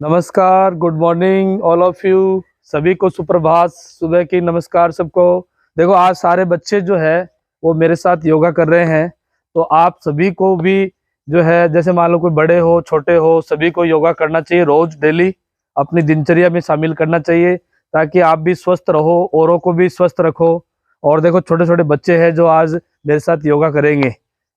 नमस्कार, good morning all of you. सभी को सुप्रभात, सुबह की नमस्कार सबको। देखो आज सारे बच्चे जो है वो मेरे साथ योगा कर रहे हैं, तो आप सभी को भी जो है, जैसे मान लो कोई बड़े हो छोटे हो, सभी को योगा करना चाहिए। रोज डेली अपनी दिनचर्या में शामिल करना चाहिए ताकि आप भी स्वस्थ रहो, औरों को भी स्वस्थ रखो। और देखो छोटे छोटे बच्चे हैं जो आज मेरे साथ योगा करेंगे।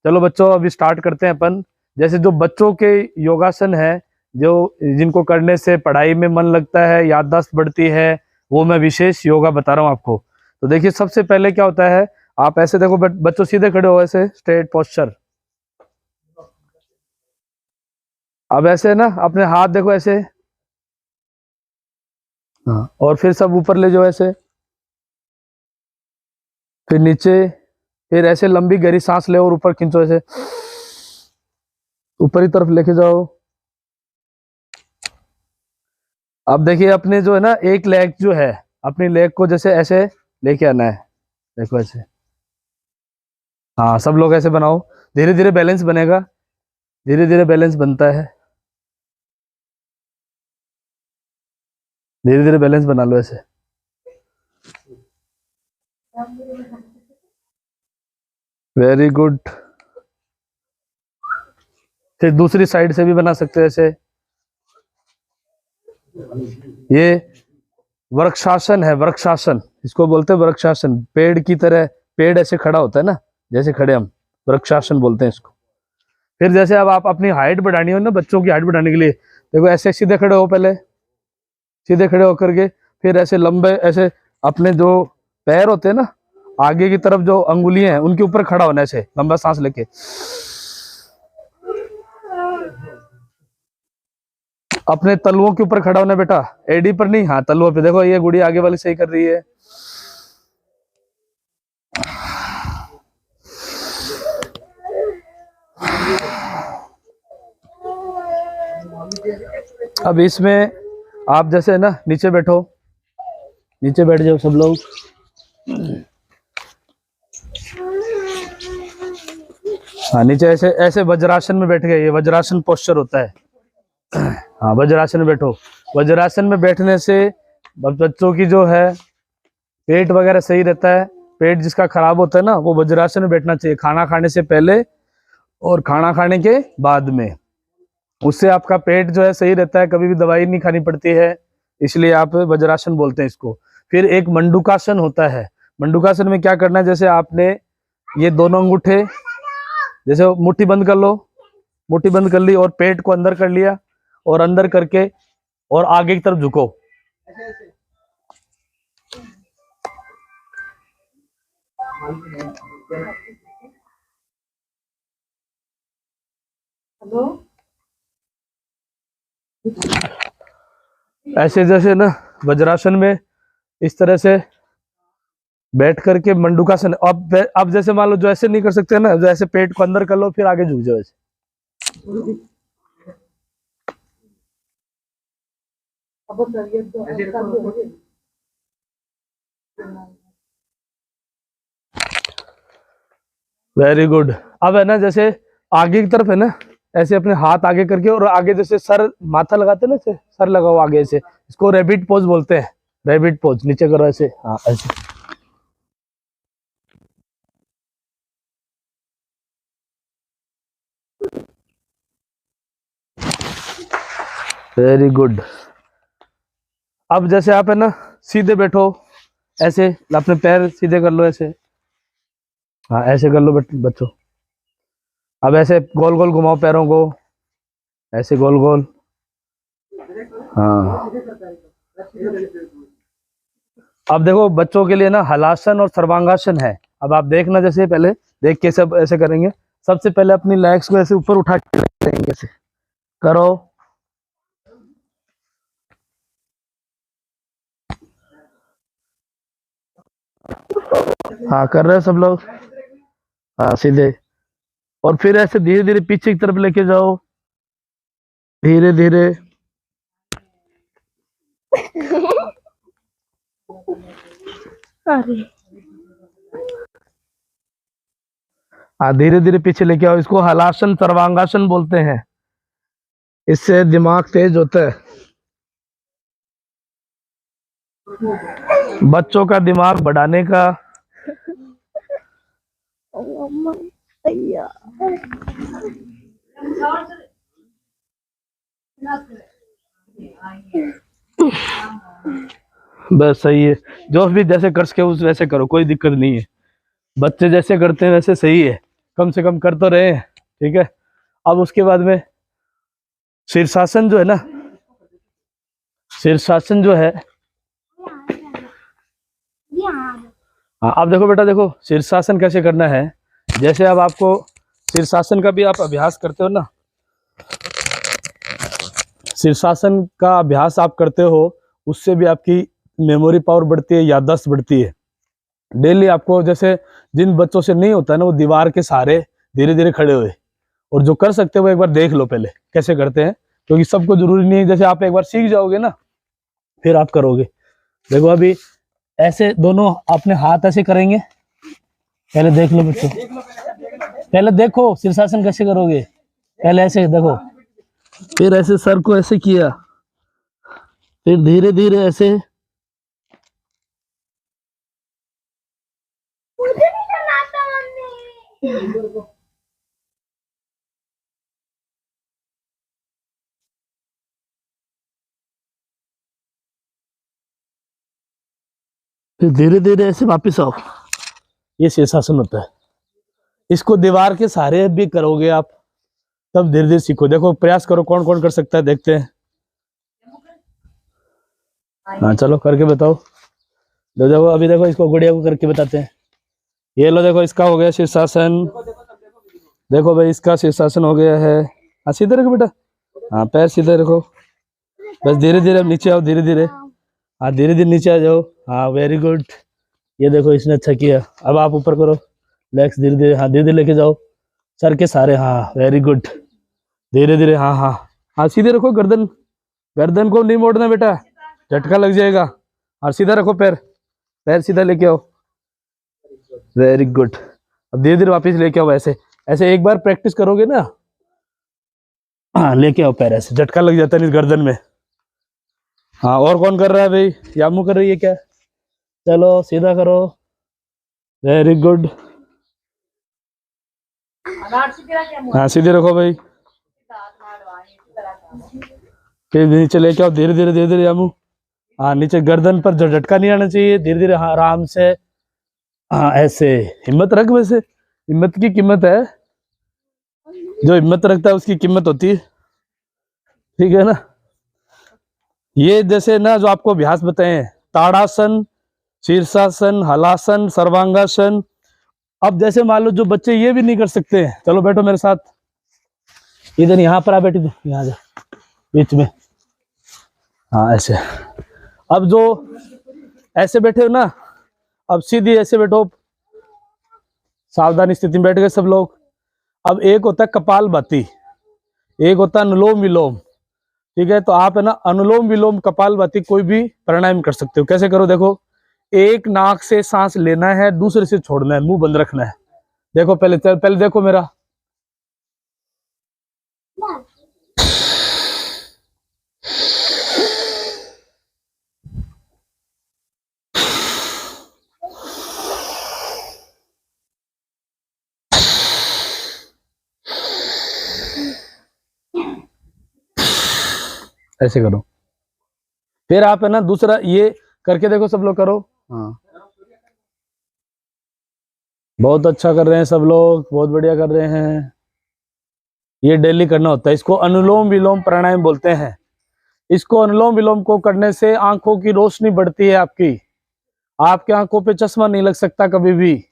चलो बच्चों, अभी स्टार्ट करते हैं अपन। जैसे जो बच्चों के योगासन है, जो जिनको करने से पढ़ाई में मन लगता है, याददाश्त बढ़ती है, वो मैं विशेष योगा बता रहा हूँ आपको। तो देखिए सबसे पहले क्या होता है, आप ऐसे देखो, बच्चों सीधे खड़े हो, ऐसे स्ट्रेट पोस्चर। अब ऐसे ना अपने हाथ देखो ऐसे, हाँ, और फिर सब ऊपर ले जाओ ऐसे, फिर नीचे, फिर ऐसे लंबी गहरी सांस ले और ऊपर खींचो, ऐसे ऊपर की तरफ लेके जाओ। अब देखिए अपने जो है ना, एक लेग जो है, अपनी लेग को जैसे ऐसे लेके आना है, देखो ऐसे। हाँ, सब लोग ऐसे बनाओ, धीरे धीरे बैलेंस बनेगा, धीरे धीरे बैलेंस बनता है, धीरे धीरे बैलेंस बना लो ऐसे। Very good. फिर दूसरी साइड से भी बना सकते हो ऐसे। ये वृक्षासन है, वृक्षासन इसको बोलते हैं, वृक्षासन। पेड़ की तरह, पेड़ ऐसे खड़ा होता है ना, जैसे खड़े हम, वृक्षासन बोलते हैं इसको। फिर जैसे अब आप अपनी हाइट बढ़ानी हो ना, बच्चों की हाइट बढ़ाने के लिए, देखो ऐसे सीधे खड़े हो, पहले सीधे खड़े होकर के, फिर ऐसे लंबे, ऐसे अपने जो पैर होते हैं ना, आगे की तरफ जो अंगुलियां हैं उनके ऊपर खड़ा होना, ऐसे लंबा सांस लेके। अपने तलुओं के ऊपर खड़ा होना बेटा, एडी पर नहीं, हाँ तलुओं पे। देखो ये गुड़िया आगे वाली सही कर रही है। अब इसमें आप जैसे ना नीचे बैठो, नीचे बैठ जाओ सब लोग। हाँ, नीचे ऐसे ऐसे वज्रासन में बैठ गए, ये वज्रासन पोस्चर होता है। हाँ, वज्रासन में बैठो। वज्रासन में बैठने से बच्चों की जो है पेट वगैरह सही रहता है। पेट जिसका खराब होता है ना, वो वज्रासन में बैठना चाहिए, खाना खाने से पहले और खाना खाने के बाद में। उससे आपका पेट जो है सही रहता है, कभी भी दवाई नहीं खानी पड़ती है, इसलिए आप वज्रासन बोलते हैं इसको। फिर एक मंडूकासन होता है। मंडूकासन में क्या करना है, जैसे आपने ये दोनों अंगूठे जैसे मुट्ठी बंद कर लो, मुट्ठी बंद कर ली और पेट को अंदर कर लिया, और अंदर करके और आगे की तरफ झुको। ऐसे जैसे ना वज्रासन में इस तरह से बैठ करके मंडूकासन। अब जैसे मान लो जो ऐसे नहीं कर सकते ना, जो ऐसे पेट को अंदर कर लो, फिर आगे झुक जाओ ऐसे। Very good. अब है ना, जैसे आगे की तरफ है ना, ऐसे अपने हाथ आगे करके, और आगे जैसे सर माथा लगाते हैं ना, ऐसे सर लगाओ आगे से, इसको रैबिट पोज बोलते हैं। रैबिट पोज, नीचे करो ऐसे, हाँ ऐसे। Very good. अब जैसे आप है ना सीधे बैठो, ऐसे अपने पैर सीधे कर लो ऐसे, हाँ ऐसे कर लो बच्चों। अब ऐसे गोल गोल घुमाओ पैरों को, ऐसे गोल गोल, हाँ। अब देखो बच्चों के लिए ना हलासन और सर्वांगासन है। अब आप देखना, जैसे पहले देख के सब ऐसे करेंगे। सबसे पहले अपनी लेग्स को ऐसे ऊपर उठा के रखेंगे, ऐसे करो। हाँ, कर रहे हो सब लोग, हाँ सीधे। और फिर ऐसे धीरे धीरे पीछे की तरफ लेके जाओ, धीरे धीरे। अरे हाँ, धीरे धीरे पीछे लेके आओ। इसको हलासन सर्वांगासन बोलते हैं, इससे दिमाग तेज होता है। बच्चों का दिमाग बढ़ाने का। बस सही है, जो भी जैसे कर सके उस वैसे करो, कोई दिक्कत नहीं है। बच्चे जैसे करते हैं वैसे सही है, कम से कम कर तो रहे हैं। ठीक है, अब उसके बाद में शीर्षासन जो है ना, शीर्षासन जो है, हाँ अब देखो बेटा, देखो शीर्षासन कैसे करना है। जैसे अब आपको शीर्षासन का भी आप अभ्यास करते हो ना, शीर्षासन का अभ्यास आप करते हो, उससे भी आपकी मेमोरी पावर बढ़ती है, याददाश्त बढ़ती है। डेली आपको, जैसे जिन बच्चों से नहीं होता है ना, वो दीवार के सहारे धीरे धीरे खड़े हुए, और जो कर सकते हो वो एक बार देख लो पहले कैसे करते हैं, क्योंकि सबको जरूरी नहीं है। जैसे आप एक बार सीख जाओगे ना, फिर आप करोगे। देखो अभी ऐसे दोनों अपने हाथ ऐसे करेंगे, पहले देख लो बच्चों, पहले देखो शीर्षासन कैसे करोगे। पहले ऐसे देखो, फिर ऐसे सर को ऐसे किया, फिर धीरे धीरे ऐसे, मुझे नहीं चलाता मम्मी। फिर धीरे धीरे ऐसे वापस आओ। ये शीर्षासन होता है। इसको दीवार के सहारे भी करोगे आप, तब धीरे धीरे सीखो। देखो प्रयास करो, कौन कौन कर सकता है, देखते हैं। हाँ चलो करके बताओ। देखो अभी देखो, इसको गुड़िया को करके बताते हैं। ये लो देखो, इसका हो गया शीर्षासन। देखो भाई, इसका शीर्षासन हो गया है। हाँ सीधे रखो बेटा, हाँ पैर सीधे रखो, बस धीरे धीरे अब नीचे आओ, धीरे धीरे, हाँ धीरे धीरे नीचे आ जाओ। हाँ वेरी गुड, ये देखो इसने अच्छा किया। अब आप ऊपर करो, लेग्स धीरे धीरे, हाँ धीरे धीरे लेके जाओ सर के सारे, हाँ वेरी गुड, धीरे धीरे, हाँ हाँ हाँ सीधे रखो। गर्दन, गर्दन को नहीं मोड़ना बेटा, झटका लग जाएगा। और सीधा रखो पैर, पैर सीधा लेके आओ, वेरी गुड। अब धीरे धीरे वापस लेके आओ, ऐसे ऐसे एक बार प्रैक्टिस करोगे ना, हाँ लेके आओ पैर, ऐसे झटका लग जाता है इस गर्दन में। हाँ और कौन कर रहा है भाई, यामू कर रही है क्या? चलो सीधा करो, वेरी गुड। हाँ सीधे रखो भाई, फिर नीचे लेके आओ, धीरे धीरे धीरे धीरे यामू। हाँ नीचे गर्दन पर झटका नहीं आना चाहिए, धीरे धीरे, हाँ आराम से, हाँ ऐसे। हिम्मत रख, वैसे हिम्मत की कीमत है, जो हिम्मत रखता है उसकी कीमत होती है। ठीक है ना। ये जैसे ना जो आपको अभ्यास बताए हैं, ताड़ासन, शीर्षासन, हलासन, सर्वांगासन। अब जैसे मान लो जो बच्चे ये भी नहीं कर सकते, चलो बैठो मेरे साथ इधर, यहाँ पर आ बेटी, यहाँ जा बीच में, हाँ ऐसे। अब जो ऐसे बैठे हो ना, अब सीधी ऐसे बैठो, सावधानी स्थिति में बैठ गए सब लोग। अब एक होता है कपाल भाती, एक होता है अनुलोम विलोम। ठीक है, तो आप है ना अनुलोम विलोम कपाल भाती कोई भी प्राणायाम कर सकते हो। कैसे करो, देखो एक नाक से सांस लेना है, दूसरे से छोड़ना है, मुंह बंद रखना है। देखो पहले, पहले देखो मेरा, ऐसे करो। फिर आप है ना दूसरा ये करके देखो, सब लोग करो। हाँ बहुत अच्छा कर रहे हैं सब लोग, बहुत बढ़िया कर रहे हैं। ये डेली करना होता है, इसको अनुलोम विलोम प्राणायाम बोलते हैं। इसको अनुलोम विलोम को करने से आंखों की रोशनी बढ़ती है आपकी, आपके आंखों पे चश्मा नहीं लग सकता कभी भी।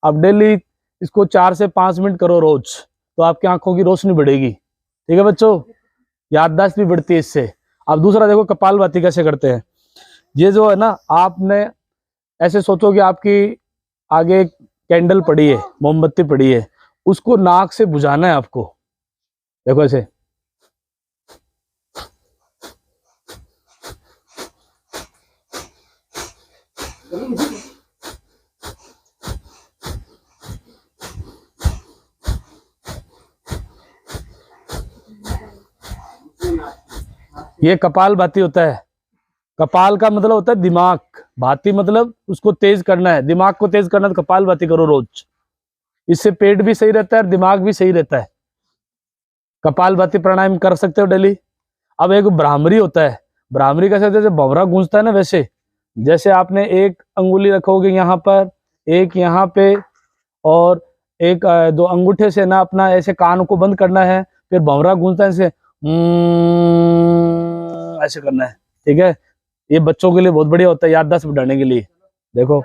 आप डेली इसको 4 से 5 मिनट करो रोज, तो आपकी आंखों की रोशनी बढ़ेगी। ठीक है बच्चों, याददाश्त भी बढ़ती है इससे। अब दूसरा देखो कपालभाति कैसे करते हैं। ये जो है ना, आपने ऐसे सोचो कि आपकी आगे कैंडल पड़ी है, मोमबत्ती पड़ी है, उसको नाक से बुझाना है आपको। देखो ऐसे, ये कपालभाति होता है। कपाल का मतलब होता है दिमाग, भाती मतलब उसको तेज करना है, दिमाग को तेज करना है तो कपाल भाती करो रोज। इससे पेट भी सही रहता है और दिमाग भी सही रहता है। कपाल भाती प्राणायाम कर सकते हो डेली। अब एक भ्रामरी होता है, भ्रामरी कैसे जैसे भंवरा गूंजता है ना, वैसे जैसे आपने एक अंगुली रखोगे यहाँ पर, एक यहाँ पे, और एक दो अंगूठे से ना अपना ऐसे कान को बंद करना है, फिर भंवरा गूंजता है ऐसे ऐसे करना है। ठीक है, ये बच्चों के लिए बहुत बढ़िया होता है याददाश्त बढ़ाने के लिए। देखो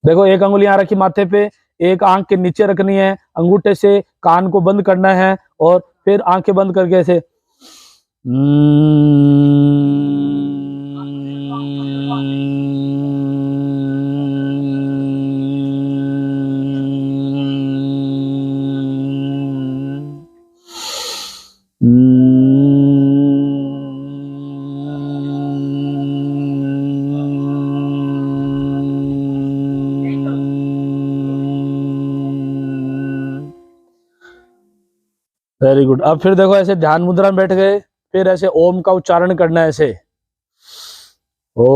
देखो, एक अंगुली यहाँ रखी माथे पे, एक आंख के नीचे रखनी है, अंगूठे से कान को बंद करना है और फिर आंखें बंद करके ऐसे वेरी गुड। अब फिर देखो ऐसे ध्यान मुद्रा में बैठ गए, फिर ऐसे ओम का उच्चारण करना है ऐसे, ओ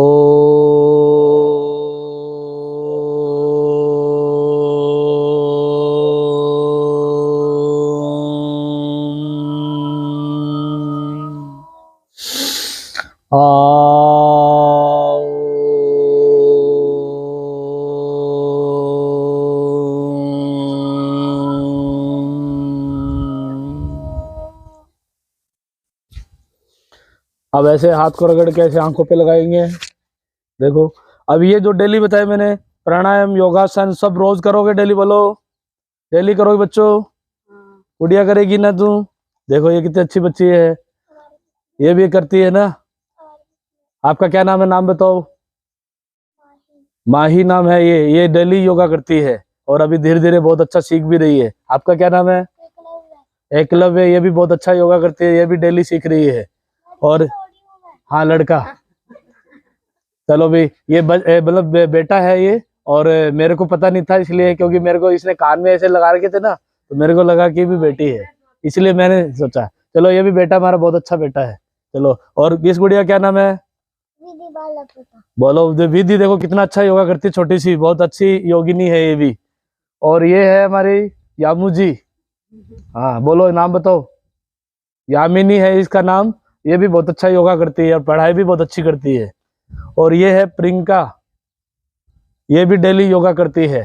अब ऐसे हाथ को रगड़ के ऐसे आंखों पे लगाएंगे। देखो, अब ये जो डेली बताए मैंने, प्राणायाम योगासन सब रोज करोगे डेली? बोलो, डेली करोगे बच्चों? गुड़िया करेगी ना तू? देखो ये कितनी अच्छी बच्ची है, ये भी करती है ना। आपका क्या नाम है, नाम बताओ? माही नाम है। ये डेली योगा करती है और अभी धीरे धीरे बहुत अच्छा सीख भी रही है। आपका क्या नाम है? एकलव्य। ये भी बहुत अच्छा योगा करती है, ये भी डेली सीख रही है। और हाँ, लड़का। चलो भी, ये मतलब बेटा है ये, और मेरे को पता नहीं था इसलिए, क्योंकि मेरे को इसने कान में ऐसे लगा रखे थे ना, तो मेरे को लगा कि भी बेटी है, इसलिए मैंने सोचा चलो ये भी बेटा हमारा बहुत अच्छा बेटा है। चलो, और किस गुड़िया क्या नाम है? विधि बालापुता। बोलो विधि। देखो कितना अच्छा योगा करती है, छोटी सी बहुत अच्छी योगिनी है ये भी। और ये है हमारी यामू जी। हाँ बोलो, नाम बताओ। यामिनी है इसका नाम। ये भी बहुत अच्छा योगा करती है और पढ़ाई भी बहुत अच्छी करती है। और ये है प्रियंका, ये भी डेली योगा करती है।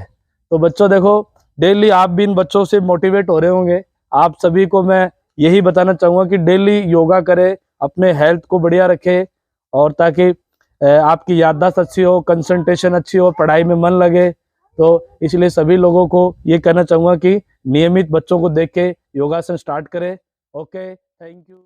तो बच्चों देखो, डेली आप भी इन बच्चों से मोटिवेट हो रहे होंगे। आप सभी को मैं यही बताना चाहूँगा कि डेली योगा करें, अपने हेल्थ को बढ़िया रखें, और ताकि आपकी याददाश्त अच्छी हो, कंसंट्रेशन अच्छी हो, पढ़ाई में मन लगे। तो इसलिए सभी लोगों को ये कहना चाहूँगा कि नियमित बच्चों को देख के योगासन स्टार्ट करें। Okay, thank you.